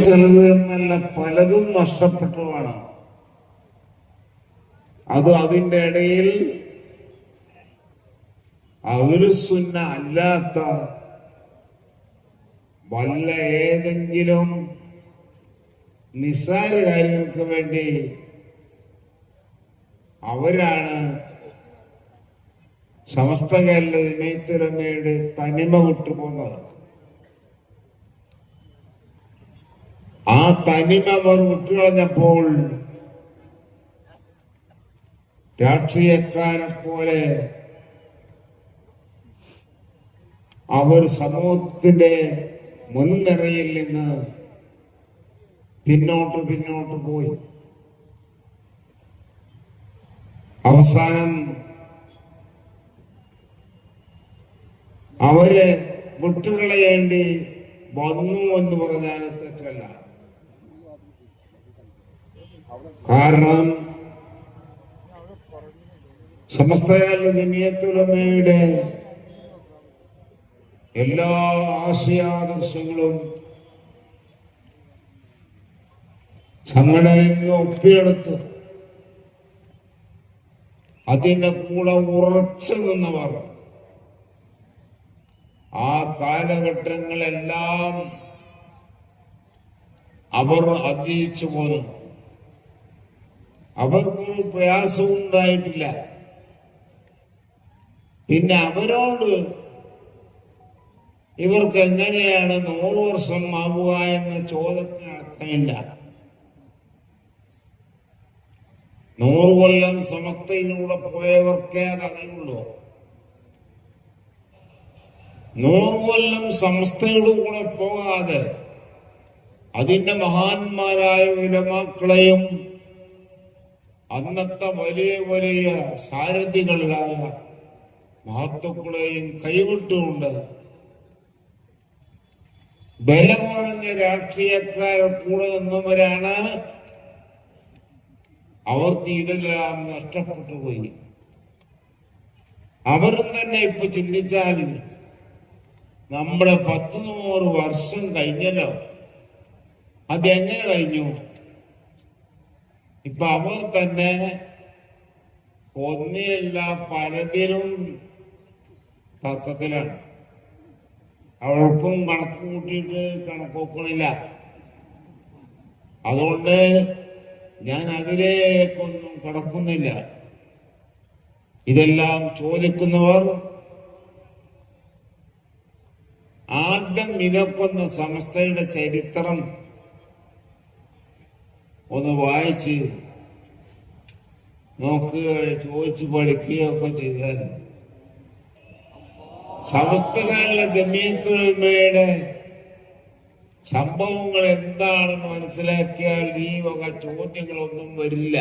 ചിലത് എന്നല്ല, പലതും നഷ്ടപ്പെട്ടുമാണ്. അത് അതിൻ്റെ ഇടയിൽ അഹ്ലുസുന്ന അല്ലാത്ത വല്ല ഏതെങ്കിലും നിസ്സാര കാര്യങ്ങൾക്ക് വേണ്ടി അവരാണ് സമസ്ത കേരള ജമീയത്തുലമയുടെ തനിമ വിട്ടുപോകുന്നത്. ആ തനിമ അവർ വിട്ടുകളഞ്ഞപ്പോൾ രാഷ്ട്രീയക്കാരെ പോലെ അവർ സമൂഹത്തിന്റെ മുൻനിരയിൽ നിന്ന് പിന്നോട്ട് പോയി. അവസാനം അവരെ വിട്ടുകളയേണ്ടി വന്നു എന്ന് പറഞ്ഞാൽ തെറ്റല്ല. കാരണം സമസ്ത കേരള ജമീയത്തുലമയുടെ എല്ലാ ആശയാദർശങ്ങളും സംഘടനയിൽ നിന്ന് ഒപ്പിയെടുത്ത് അതിന്റെ കൂടെ ഉറച്ചു നിന്നവർ ആ കാലഘട്ടങ്ങളെല്ലാം അവർ അതിജീവിച്ചു പോന്നു. അവർക്കൊരു പ്രയാസവും ഉണ്ടായിട്ടില്ല. പിന്നെ അവരോട് ഇവർക്ക് എങ്ങനെയാണ് 100 വർഷം ആവുക എന്ന ചോദ്യത്തിന് അർത്ഥമില്ല. 100 കൊല്ലം സമസ്തയിലൂടെ പോയവർക്കേ അതറിയുള്ളൂ. 100 കൊല്ലം സമസ്തയുടെ കൂടെ പോകാതെ അതിന്റെ മഹാന്മാരായ ഉലമാക്കളെയും അന്നത്തെ വലിയ വലിയ സാരഥികളായ മഹത്തുക്കളെയും കൈവിട്ടുകൊണ്ട് ബലം കുറഞ്ഞ രാഷ്ട്രീയക്കാരെ കൂടെ നിന്നവരാണ്. അവർക്ക് ഇതെല്ലാം നഷ്ടപ്പെട്ടു പോയി. അവരും തന്നെ ഇപ്പൊ ചിന്തിച്ചാൽ നമ്മുടെ 100 വർഷം കഴിഞ്ഞല്ലോ. അതെങ്ങനെ കഴിഞ്ഞു? ഇപ്പൊ അവർ തന്നെ ഒന്നിനല്ല പലതിലും തർക്കത്തിലാണ്. അവർക്കും കണക്ക് കൂട്ടിയിട്ട് കണക്കൊക്കണില്ല. അതുകൊണ്ട് ഞാൻ അതിലേക്കൊന്നും കടക്കുന്നില്ല. ഇതെല്ലാം ചോദിക്കുന്നവർ ആദ്യം ഇതൊക്കൊന്ന് സമസ്തയുടെ ചരിത്രം ഒന്ന് വായിച്ച് നോക്കുകയോ ചോദിച്ചു പഠിക്കുകയൊക്കെ ചെയ്താൽ സമസ്ത കേരള ജമീയത്തുലമയുടെ സംഭവങ്ങൾ എന്താണെന്ന് മനസ്സിലാക്കിയാൽ ഈ വക ചോദ്യങ്ങളൊന്നും വരില്ല.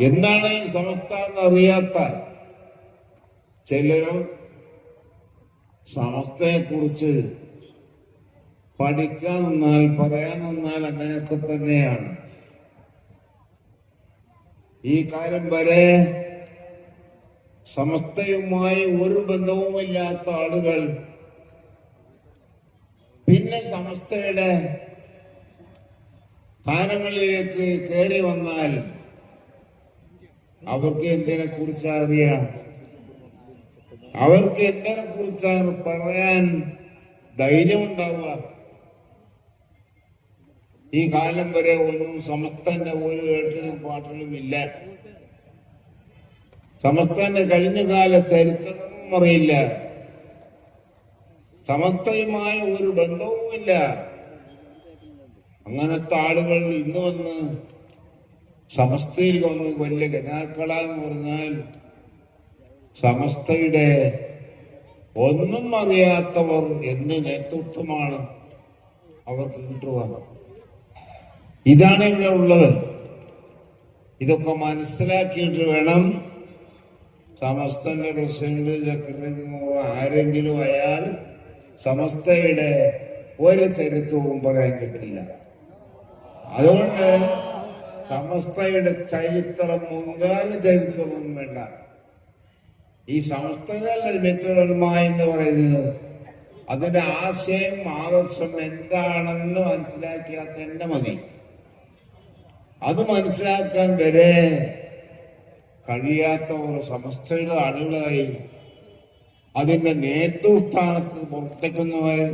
എന്താണ് ഈ സമസ്ത എന്നറിയാത്ത ചിലർ സമസ്തയെ കുറിച്ച് പഠിക്കാൻ നിന്നാൽ പറയാൻ നിന്നാൽ അങ്ങനെയൊക്കെ തന്നെയാണ്. ഈ കാലം വരെ സമസ്തയുമായി ഒരു ബന്ധവുമില്ലാത്ത ആളുകൾ പിന്നെ സമസ്തയുടെ സ്ഥാനങ്ങളിലേക്ക് കയറി വന്നാൽ അവർക്ക് എന്തിനെ കുറിച്ച് അറിയാം? അവർക്ക് എന്തിനെ കുറിച്ചാണ് പറയാൻ ധൈര്യമുണ്ടാവുക? ഈ കാലം വരെ ഒന്നും സമസ്തന്റെ ഒരു ഏട്ടിനും പാട്ടിലും ഇല്ല. സമസ്തന്റെ കഴിഞ്ഞ കാല ചരിത്രമൊന്നും അറിയില്ല. സമസ്തയുമായ ഒരു ബന്ധവുമില്ല. അങ്ങനത്തെ ആളുകൾ ഇന്ന് വന്ന് സമസ്തയിൽ വന്ന് വലിയ ഗതാക്കളാന്ന് പറഞ്ഞാൽ സമസ്തയുടെ ഒന്നും അറിയാത്തവർ എന്ത് നേതൃത്വമാണ് അവർക്ക് കിട്ടുക? ഇതാണ് ഇവിടെ ഉള്ളത്. ഇതൊക്കെ മനസ്സിലാക്കിയിട്ട് വേണം സമസ്തന്റെ പ്രസിഡന്റ്, സെക്രട്ടറി ആരെങ്കിലും ആയാൽ സമസ്തയുടെ ഒരു ചരിത്രവും പറയാൻ കിട്ടില്ല. അതുകൊണ്ട് സമസ്തയുടെ ചരിത്രം മുൻകാല ചരിത്രമൊന്നും വേണ്ട. ഈ സമസ്ത കേരള ജമീയത്തുൽ ഉലമ എന്ന് പറയുന്നത് അതിന്റെ ആശയം ആദർശം എന്താണെന്ന് മനസ്സിലാക്കിയാൽ തന്നെ മതി. അത് മനസ്സിലാക്കാൻ വരെ കഴിയാത്ത ഒരു സമസ്തയുടെ ആളുകളായി അതിന്റെ നേതൃസ്ഥാനത്ത് പ്രവർത്തിക്കുന്നവർ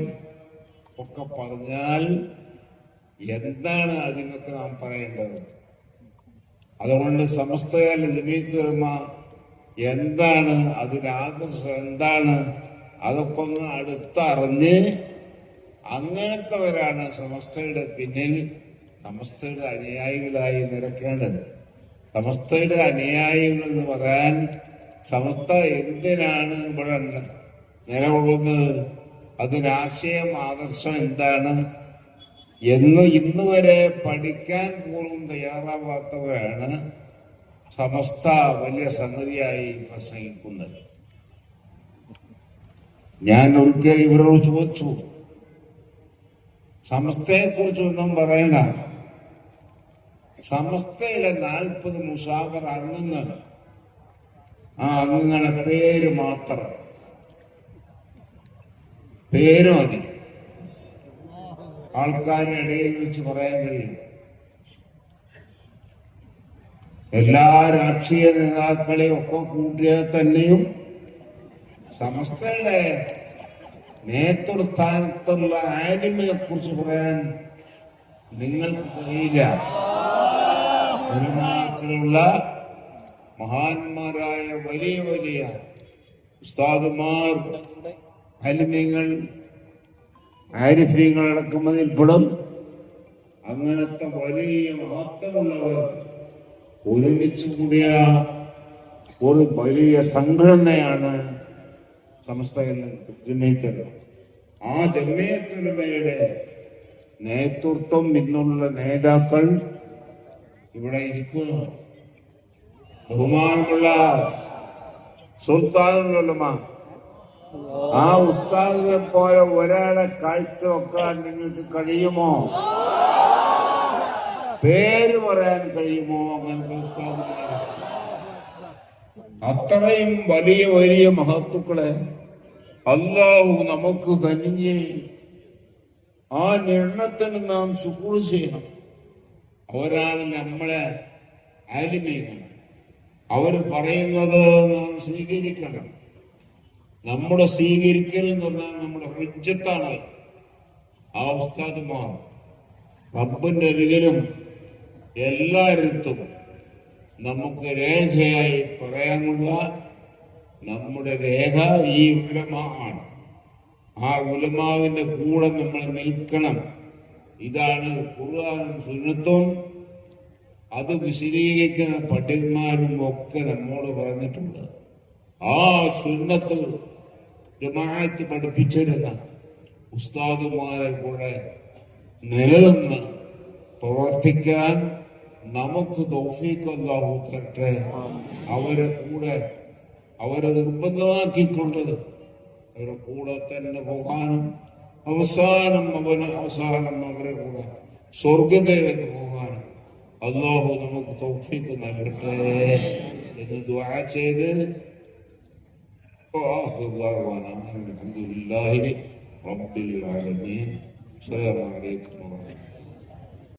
ഒക്കെ പറഞ്ഞാൽ എന്താണ് അതിനൊക്കെ നാം പറയേണ്ടത്? അതുകൊണ്ട് സമസ്തയായ ജമീഅത്തുൽ ഉലമ എന്താണ്, അതിന്റെ ആദർശം എന്താണ്, അതൊക്കെ ഒന്ന് അടുത്തറിഞ്ഞ് അങ്ങനത്തെവരാണ് സമസ്തയുടെ പിന്നിൽ സമസ്തയുടെ അനുയായികളായി നിൽക്കേണ്ടത്. സമസ്തയുടെ അനുയായികൾ എന്ന് പറയാൻ സമസ്ത എന്തിനാണ് ഇവിടെ നിലകൊള്ളുന്നത്, അതിനാശയം ആദർശം എന്താണ് എന്ന് ഇന്ന് വരെ പഠിക്കാൻ പോലും തയ്യാറാവാത്തവരാണ് സമസ്ത വലിയ സംഗതിയായി പ്രസംഗിക്കുന്നത്. ഞാൻ ഒരിക്കൽ ഇവരോട് ചോദിച്ചു, സമസ്തയെ കുറിച്ചൊന്നും പറയണ്ട, സമസ്തയിലെ 40 മുസാഫർ അംഗങ്ങൾ, ആ അംഗങ്ങളുടെ പേര് മാത്രം, പേര് മതി ആൾക്കാരുടെ ഇടയിൽ വെച്ച് പറയാൻ കഴിയും. എല്ലാ രാഷ്ട്രീയ നേതാക്കളെയും ഒക്കെ കൂട്ടിയാൽ തന്നെയും സമസ്തയുടെ നേതൃസ്ഥാനത്തുള്ള ആലിമിനെ കുറിച്ച് പറയാൻ നിങ്ങൾക്ക് കഴിയില്ല. ഒരുമാക്കളുള്ള മഹാന്മാരായ വലിയ വലിയ ഉസ്താദുമാർ, ആലിമ്യങ്ങൾ, ആരിഫ്യങ്ങൾ അടക്കുന്നതിൽപ്പെടും. അങ്ങനത്തെ വലിയ മഹത്വമുള്ളവർ ഒരുമിച്ച് കൂടിയ ഒരു വലിയ സംഘടനയാണ് സമസ്തയിൽ ജമീഅത്തുൽ ഉലമ. ആ ജമീഅത്തുൽ ഉലമയുടെ നേതൃത്വം ഇന്നുള്ള നേതാക്കൾ ഇവിടെ ഇരിക്കുന്നു. ബഹുമാനമുള്ള സുൽത്താനുൽ ഉലമ, ആ ഉസ്താദിനെ പോലെ ഒരാളെ കാഴ്ചവെക്കാൻ നിങ്ങൾക്ക് കഴിയുമോ? പേര് പറയാൻ കഴിയുമോ? അങ്ങനത്തെ ഉസ്താദുമാർ, അത്രയും വലിയ വലിയ മഹത്തുക്കളെ അല്ലാഹു നമുക്ക് കനിഞ്ഞ് ആ എണ്ണത്തിന് നാം ശുക്ർ ചെയ്യണം. അവരാണ് നമ്മളെ ആലിമീങ്ങൾ. അവർ പറയുന്നത് നാം സ്വീകരിക്കണം. നമ്മുടെ സ്വീകരിക്കൽ എന്ന് പറഞ്ഞാൽ നമ്മുടെ ഹുജ്ജത്താണ്. ആ ഉസ്താദുമാർ റബ്ബിന്റെ അരികിലും എല്ലായിടത്തും നമുക്ക് രേഖയായി പറയാനുള്ള നമ്മുടെ രേഖ ഈ ഉലമാ ആണ്. ആ ഉലമാവിന്റെ കൂടെ നമ്മൾ നിൽക്കണം. ഇതാണ് ഖുർആനും സുന്നത്തും അത് വിശദീകരിക്കുന്ന പണ്ഡിതന്മാരും ഒക്കെ നമ്മോട് പറഞ്ഞിട്ടുണ്ട്. ആ സുന്നത്ത് ജമാഅത്ത് പഠിപ്പിച്ചിരുന്ന ഉസ്താദുമാരെ കൂടെ നിലനിന്ന് പ്രവർത്തിക്കാൻ നമുക്ക് തൗഫീഖ് അല്ലാഹു തരട്ടെ. അവരെ കൂടെ അവരെ നിർബന്ധമാക്കിക്കൊണ്ടത് അവരുടെ കൂടെ തന്നെ പോകാനും അവസാനം അവരെ കൂടെ സ്വർഗത്തിലേക്ക് പോകാനും അല്ലാഹു നമുക്ക് തൗഫീഖ് നൽകട്ടെ എന്ന് ദുആ ചെയ്ത് അൽഹംദുലില്ലാഹി റബ്ബിൽ ആലമീൻ. അസ്സലാമു അലൈക്കും.